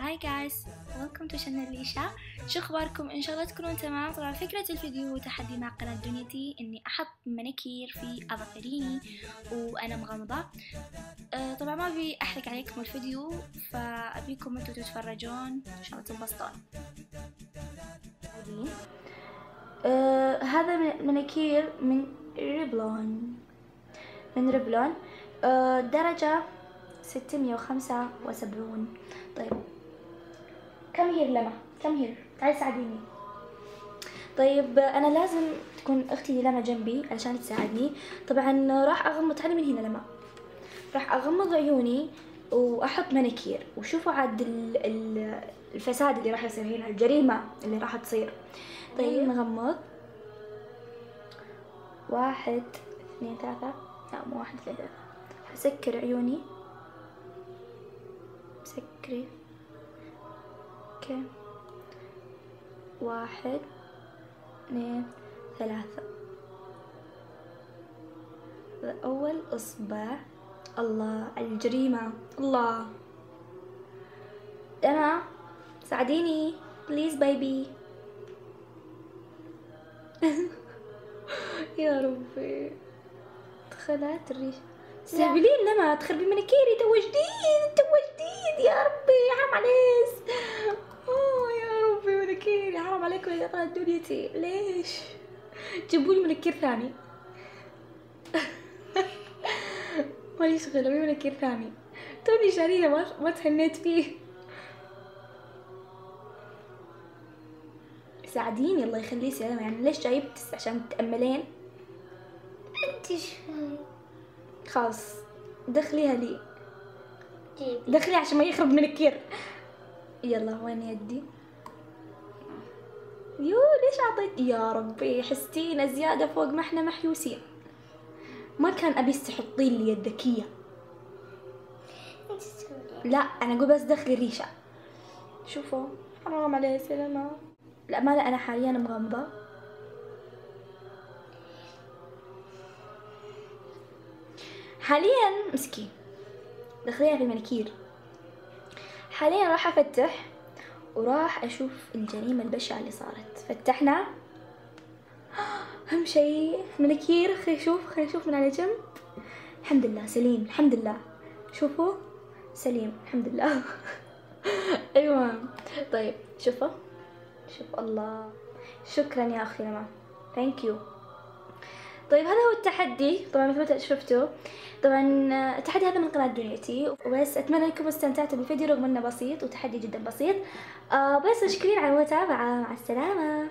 هاي جايز، ويلكم تو شانل ليشا. شو اخباركم؟ ان شاء الله تكونون تمام. طبعا فكرة الفيديو تحدي مع قناة دنيتي اني احط مناكير في اظافريني وانا مغمضة. طبعا ما ابي احرق عليكم الفيديو، فابيكم انتوا تتفرجون ان شاء الله تنبسطون. هذا مناكير من ريبلون، درجة 675. طيب كم هي لما؟ كم هي؟ تعالي ساعديني. طيب انا لازم تكون اختي لما جنبي علشان تساعدني. طبعا راح اغمض، تعالي من هنا لما. راح اغمض عيوني واحط مناكير، وشوفوا عاد الفساد اللي راح يصير هنا، الجريمة اللي راح تصير. طيب نغمض. 1 2 3. لا مو 1 2 3. هسكر عيوني. سكري. اوكي. 1 2 3. أول إصبع. الله على الجريمة، الله. أنا ساعديني بليز بيبي. يا ربي دخلت الريشة. سهبلين لما تخربي مناكيري. تو جديد يا ربي، حرام عليك. يا ربي مناكيري، حرام عليكم يا قناة دنيتي. ليش جيبولي مناكير ثاني؟ مالي شغل، ابي مناكير ثاني. توني شاريه ما تهنيت فيه. ساعديني الله يخليه سلامة. يعني ليش جايبت عشان تتأملين؟ انت شوي خلاص دخليها لي، دخلي عشان ما يخرب مناكير. يلا وين يدي؟ يو ليش اعطيت؟ يا ربي حستينا زيادة فوق ما احنا محيوسين. ما كان ابي تحطين لي الذكية. لا انا اقول بس دخلي الريشة. شوفوا حرام عليه سلامة. لا ما لا، انا حاليا مغمضة. حاليا مسكي دخليها في المناكير. حاليا راح افتح وراح اشوف الجريمة البشعة اللي صارت. فتحنا. اهم شيء مناكير. خلينا نشوف من على جنب. الحمد لله سليم، الحمد لله. شوفوا سليم الحمد لله. ايوه طيب شوف الله. شكرا يا اخي لما، ثانك يو. طيب هذا هو التحدي. طبعا مثل ما شفتوا، طبعا التحدي هذا من قناة دنيتي. وبس اتمنى انكم استمتعتوا بالفيديو رغم انه بسيط وتحدي جدا بسيط. بس مشكورين على المتابعة. مع السلامة.